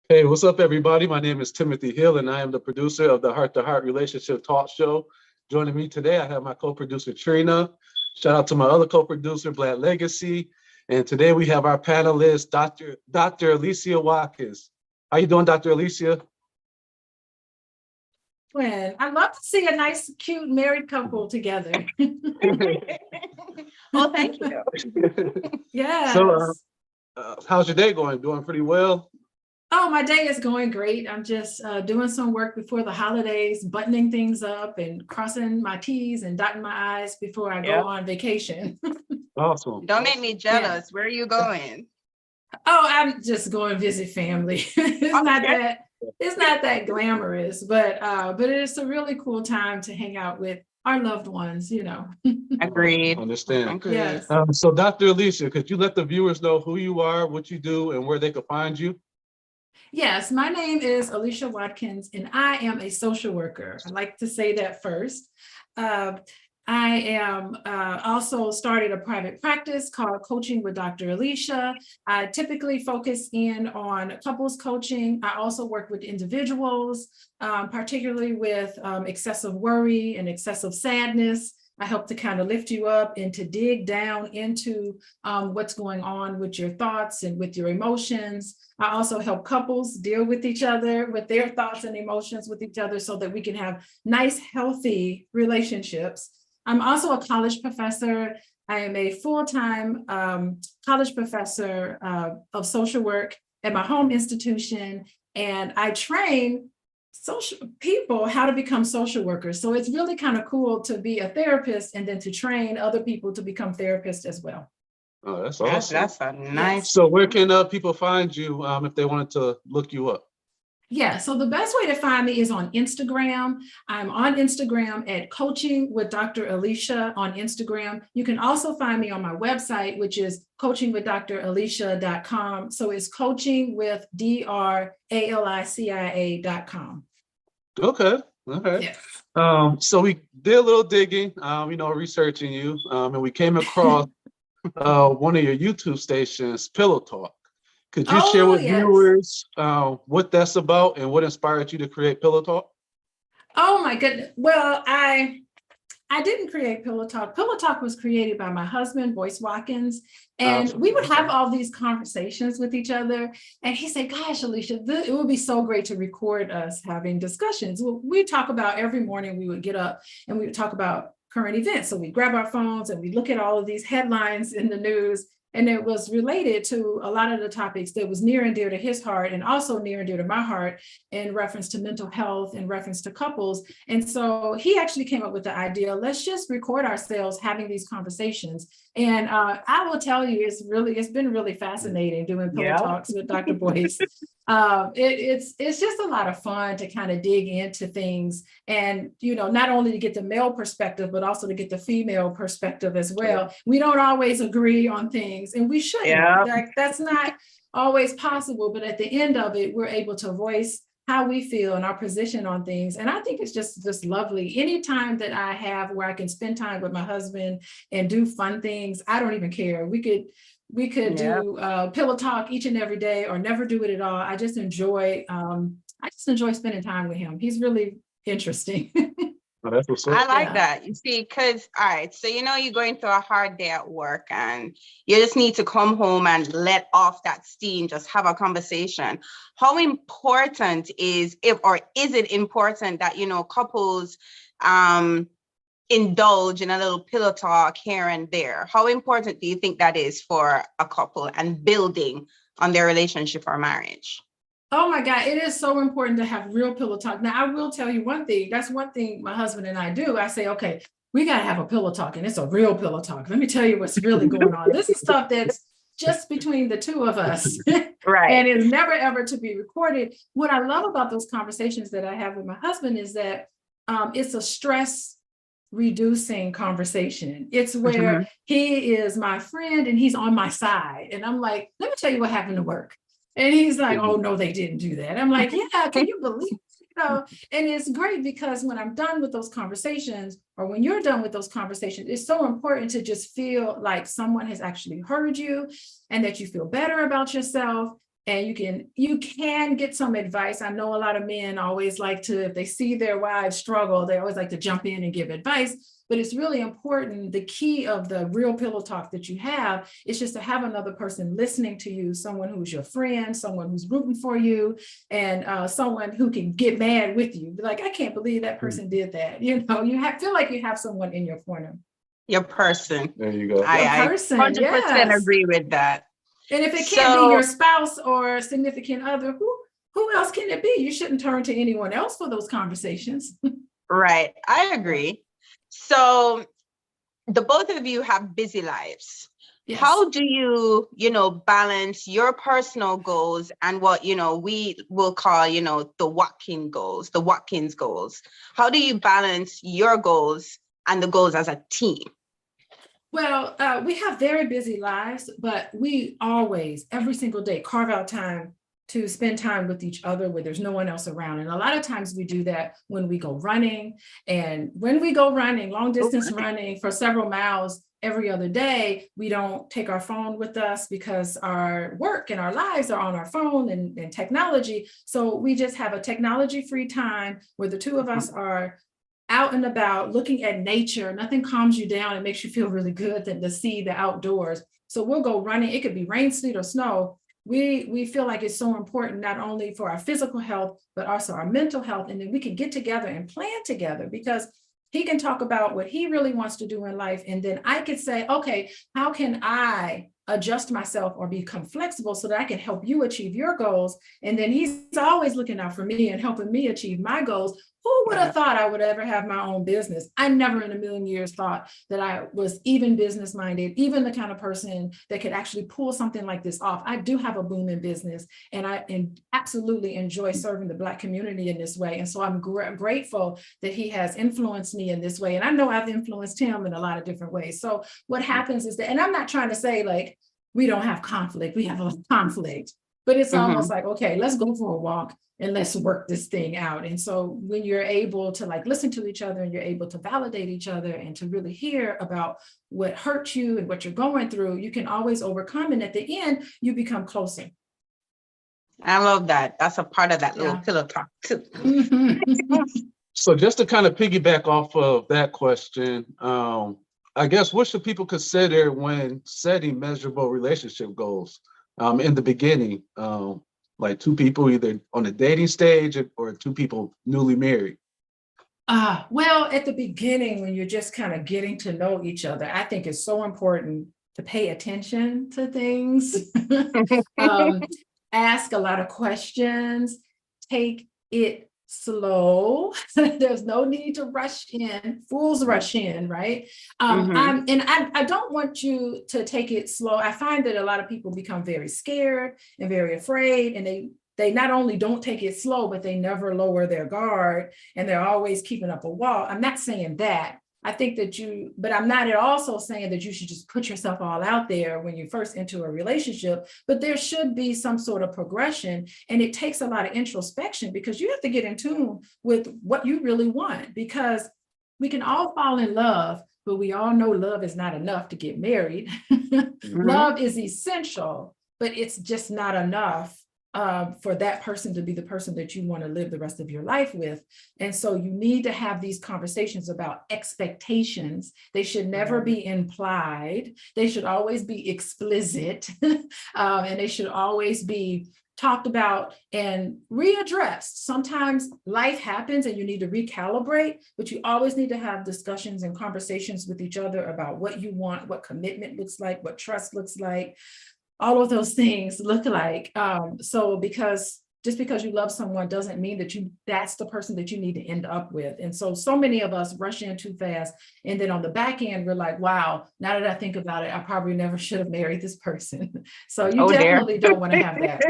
Hey, what's up, everybody? My name is Timothy Hill, and I am the producer of the Heart to Heart Relationship Talk Show. Joining me today, I have my co-producer, Trina. Shout out to my other co-producer, Black Legacy. And today we have our panelist, Dr. Alicia Watkins. How you doing, Dr. Alicia? Well, I love to see a nice, cute married couple together. Well, thank you. Yes. So, how's your day going? Doing pretty well? Oh, my day is going great. I'm just doing some work before the holidays, buttoning things up and crossing my T's and dotting my I's before I go on vacation. Awesome. Don't make me jealous. Where are you going? Oh, I'm just going to visit family. It's not that glamorous, but it's a really cool time to hang out with our loved ones, you know. Agreed. Understand. Yes. So, Dr. Alicia, could you let the viewers know who you are, what you do, and where they can find you? Yes, my name is Alicia Watkins, and I am a social worker. I'd like to say that first. I am also started a private practice called Coaching with Dr. Alicia. I typically focus in on couples coaching. I also work with individuals, particularly with excessive worry and excessive sadness. I help to kind of lift you up and to dig down into what's going on with your thoughts and with your emotions. I also help couples deal with each other, with their thoughts and emotions with each other so that we can have nice, healthy relationships. I'm also a college professor. I am a full-time college professor of social work at my home institution, and I train social people how to become social workers. So it's really kind of cool to be a therapist and then to train other people to become therapists as well. Oh, that's awesome. That's a nice. So where can people find you if they wanted to look you up? Yeah, so the best way to find me is on Instagram. I'm on Instagram at Coaching with Dr. Alicia on Instagram. You can also find me on my website, which is coachingwithdralicia.com. So it's coaching with DRALICIA.com. Okay. Okay. Yes. So we did a little digging, researching you, and we came across one of your YouTube stations, Pillow Talk. Could you share with viewers what that's about and what inspired you to create Pillow Talk? Oh my goodness. Well, I didn't create Pillow Talk. Pillow Talk was created by my husband, Boyce Watkins, and we would have all these conversations with each other. And he said, gosh, Alicia, it would be so great to record us having discussions. We talk about every morning we would get up and we would talk about current events. So we grab our phones and we look at all of these headlines in the news. And it was related to a lot of the topics that was near and dear to his heart and also near and dear to my heart in reference to mental health, in reference to couples. And so he actually came up with the idea, let's just record ourselves having these conversations. And I will tell you, it's been really fascinating doing Pillow Talks with Dr. Boyce. It's just a lot of fun to kind of dig into things and, not only to get the male perspective, but also to get the female perspective as well. We don't always agree on things and we shouldn't. That's not always possible, but at the end of it, we're able to voice how we feel and our position on things. And I think it's just lovely. Anytime that I have where I can spend time with my husband and do fun things, I don't even care. We could do Pillow Talk each and every day or never do it at all. I just enjoy spending time with him. He's really interesting. That's what's up. I like that. You see, because, all right, so you're going through a hard day at work and you just need to come home and let off that steam, just have a conversation. How important is it important that, couples indulge in a little pillow talk here and there? How important do you think that is for a couple and building on their relationship or marriage? Oh my God, it is so important to have real pillow talk. Now, I will tell you one thing. That's one thing my husband and I do. I say, okay, we got to have a pillow talk, and it's a real pillow talk. Let me tell you what's really going on. This is stuff that's just between the two of us. Right. And it's never, ever to be recorded. What I love about those conversations that I have with my husband is that it's a stress reducing conversation. It's where he is my friend and he's on my side. And I'm like, let me tell you what happened to work. And he's like, oh, no, they didn't do that. I'm like, yeah, can you believe it? And it's great because when I'm done with those conversations, or when you're done with those conversations, it's so important to just feel like someone has actually heard you and that you feel better about yourself. and you can get some advice. I know a lot of men always like to, if they see their wives struggle, they always like to jump in and give advice. But it's really important. The key of the real pillow talk that you have is just to have another person listening to you, someone who's your friend, someone who's rooting for you, and someone who can get mad with you. Be like, I can't believe that person did that. You know, feel like you have someone in your corner. Your person. There you go. I person, 100% yes. agree with that. And if it can't be your spouse or significant other, who else can it be? You shouldn't turn to anyone else for those conversations. Right. I agree. So the both of you have busy lives. Yes. How do you, balance your personal goals and what, we will call, the Watkins goals? How do you balance your goals and the goals as a team? Well, we have very busy lives, but we always, every single day, carve out time to spend time with each other where there's no one else around. And a lot of times we do that when we go running. And when we go running, long distance running for several miles every other day, we don't take our phone with us because our work and our lives are on our phone and technology. So we just have a technology-free time where the two of us are out and about looking at nature. Nothing calms you down and makes you feel really good than to see the outdoors. So we'll go running. It could be rain, sleet, or snow. We feel like it's so important, not only for our physical health, but also our mental health. And then we can get together and plan together, because he can talk about what he really wants to do in life. And then I could say, okay, how can I adjust myself or become flexible so that I can help you achieve your goals? And then he's always looking out for me and helping me achieve my goals. Who would have thought I would ever have my own business? I never in a million years thought that I was even business minded, even the kind of person that could actually pull something like this off. I do have a booming business, and I absolutely enjoy serving the Black community in this way. And so I'm grateful that he has influenced me in this way. And I know I've influenced him in a lot of different ways. So what happens is that, and I'm not trying to say like, we don't have conflict, we have a conflict, but it's almost like, okay, let's go for a walk and let's work this thing out. And so when you're able to like listen to each other and you're able to validate each other and to really hear about what hurt you and what you're going through, you can always overcome. And at the end, you become closer. I love that. That's a part of that little pillow talk too. So just to kind of piggyback off of that question, I guess what should people consider when setting measurable relationship goals in the beginning? Like two people either on a dating stage or two people newly married? Well, at the beginning, when you're just kind of getting to know each other, I think it's so important to pay attention to things, ask a lot of questions, take it slow. There's no need to rush in. Fools rush in, right? I don't want you to take it slow. I find that a lot of people become very scared and very afraid, and they not only don't take it slow, but they never lower their guard, and they're always keeping up a wall. I'm not saying that. I think that but I'm not at also saying that you should just put yourself all out there when you first enter a relationship, but there should be some sort of progression. And it takes a lot of introspection, because you have to get in tune with what you really want, because we can all fall in love, but we all know love is not enough to get married. Love is essential, but it's just not enough for that person to be the person that you want to live the rest of your life with. And so you need to have these conversations about expectations. They should never be implied. They should always be explicit, and they should always be talked about and readdressed. Sometimes life happens and you need to recalibrate, but you always need to have discussions and conversations with each other about what you want, what commitment looks like, what trust looks like, all of those things look like. So just because you love someone doesn't mean that that's the person that you need to end up with. And so many of us rush in too fast. And then on the back end, we're like, wow, now that I think about it, I probably never should have married this person. So you definitely don't want to have that.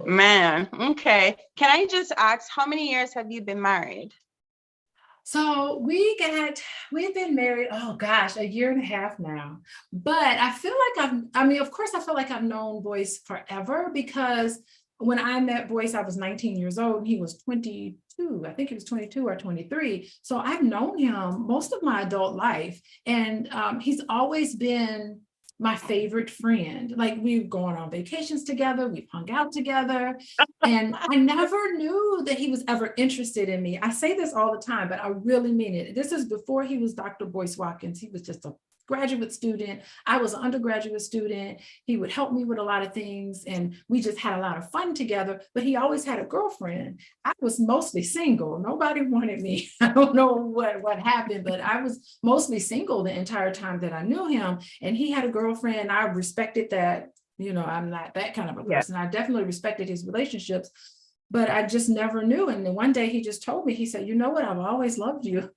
Man, okay. Can I just ask, how many years have you been married? So we've been married, oh gosh, 1.5 years now. But I feel like of course, I feel like I've known Boyce forever, because when I met Boyce, I was 19 years old and he was 22. I think he was 22 or 23. So I've known him most of my adult life. And he's always been my favorite friend. Like, we've gone on vacations together, we've hung out together, and I never knew that he was ever interested in me. I say this all the time, but I really mean it. This is before he was Dr. Boyce Watkins. He was just a graduate student. I was an undergraduate student. He would help me with a lot of things, and we just had a lot of fun together, but he always had a girlfriend. I was mostly single. Nobody wanted me. I don't know what happened, but I was mostly single the entire time that I knew him, and he had a girlfriend. I respected that. You know, I'm not that kind of a person. I definitely respected his relationships, but I just never knew. And then one day he just told me, he said, you know what, I've always loved you.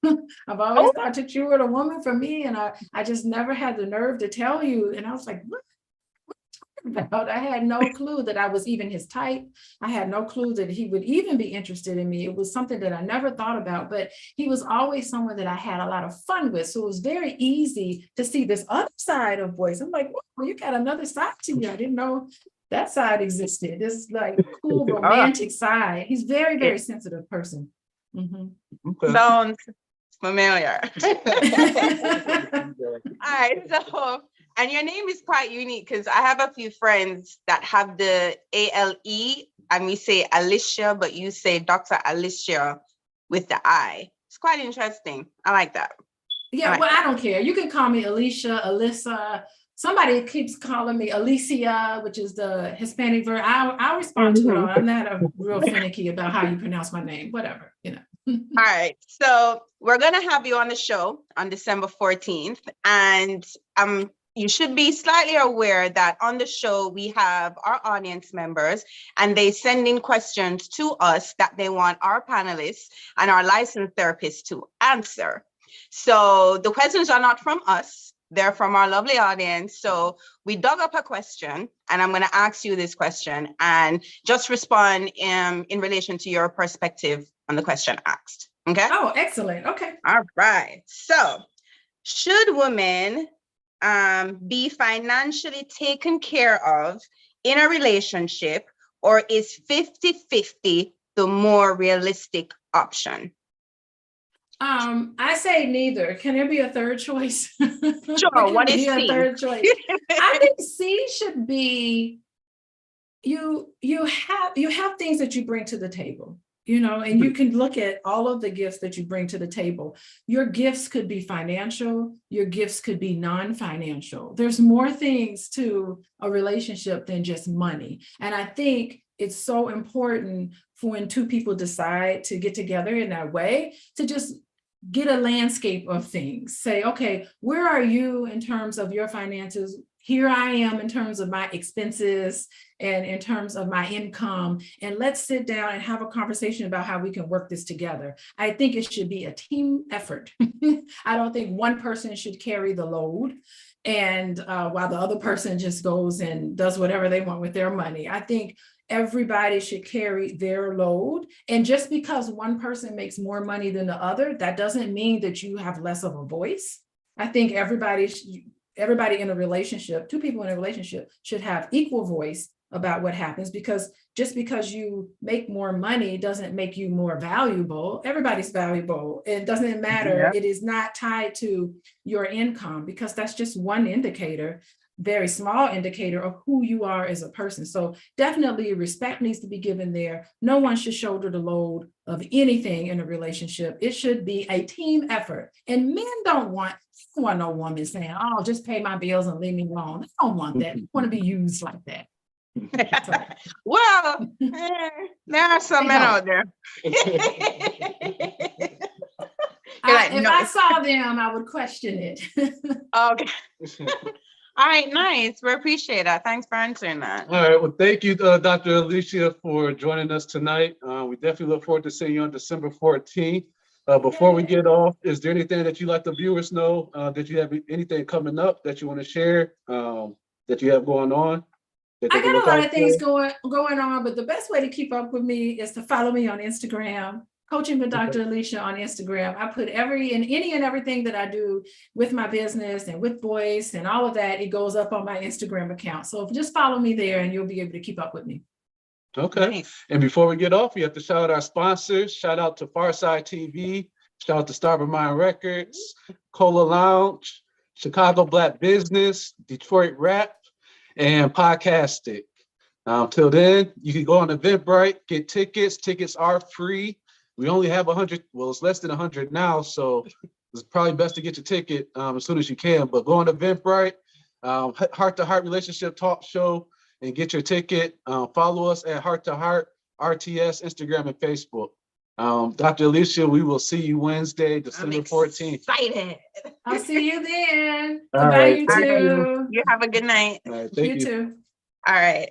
I've always thought that you were the woman for me. And I just never had the nerve to tell you. And I was like, what are you talking about? I had no clue that I was even his type. I had no clue that he would even be interested in me. It was something that I never thought about, but he was always someone that I had a lot of fun with. So it was very easy to see this other side of Boyce. I'm like, well, you got another side to you. I didn't know that side existed. This like cool romantic side. He's very, very sensitive person. Okay. Sounds familiar. All right, so, and your name is quite unique because I have a few friends that have the ALE, and we say Alicia, but you say Dr. Alicia with the I. It's quite interesting. I like that. Yeah, well, I don't care. You can call me Alicia, Alyssa. Somebody keeps calling me Alicia, which is the Hispanic version. I'll respond to it all. I'm not real finicky about how you pronounce my name, whatever, you know. All right, so we're gonna have you on the show on December 14th, and you should be slightly aware that on the show we have our audience members, and they send in questions to us that they want our panelists and our licensed therapists to answer. So the questions are not from us. They're from our lovely audience. So we dug up a question, and I'm going to ask you this question and just respond in relation to your perspective on the question asked. Okay? Oh, excellent. Okay. All right. So should women be financially taken care of in a relationship, or is 50-50 the more realistic option? I say neither. Can there be a third choice? Sure. What is a C? third choice? I think C should be you have things that you bring to the table, you know, and you can look at all of the gifts that you bring to the table. Your gifts could be financial, your gifts could be non-financial. There's more things to a relationship than just money. And I think it's so important for when two people decide to get together in that way to just get a landscape of things. Say, okay, where are you in terms of your finances? Here I am in terms of my expenses and in terms of my income. And let's sit down and have a conversation about how we can work this together. I think it should be a team effort. I don't think one person should carry the load, and while the other person just goes and does whatever they want with their money. I think everybody should carry their load. And just because one person makes more money than the other, that doesn't mean that you have less of a voice. I think everybody in a relationship, two people in a relationship, should have equal voice about what happens, because just because you make more money doesn't make you more valuable. Everybody's valuable. It doesn't matter. Yeah. It is not tied to your income, because that's just one indicator, very small indicator of who you are as a person. So definitely respect needs to be given there. No one should shoulder the load of anything in a relationship. It should be a team effort. And men don't want no woman saying, oh, just pay my bills and leave me alone. I don't want that. I want to be used like that. Well, there are some men out there. If I saw them, I would question it. Okay. All right, nice. We appreciate that. Thanks for answering that. All right. Well, thank you, Dr. Alicia, for joining us tonight. We definitely look forward to seeing you on December 14th. Before we get off, is there anything that you'd like the viewers know, that you have anything coming up that you want to share, that you have going on? I got a lot of things going on, but the best way to keep up with me is to follow me on Instagram, Coaching with Dr. Alicia on Instagram. I put any and everything that I do with my business and with Boyce and all of that, it goes up on my Instagram account. So just follow me there and you'll be able to keep up with me. Okay. Nice. And before we get off, we have to shout out our sponsors. Shout out to Pharcyde TV. Shout out to Starboard Mind Records, Cola Lounge. Chicago Black Business, Detroit Rap, and Podcastic. Till then, you can go on Eventbrite, get tickets. Tickets are free. We only have 100. Well, it's less than 100 now, so it's probably best to get your ticket as soon as you can. But go on Eventbrite, Heart to Heart Relationship Talk Show, and get your ticket. Follow us at Heart to Heart RTS, Instagram, and Facebook. Dr. Alicia, we will see you Wednesday, December 14th. Excited. I'll see you then. All Goodbye, right. you All right. two. You have a good night. All right, thank you. You too. All right.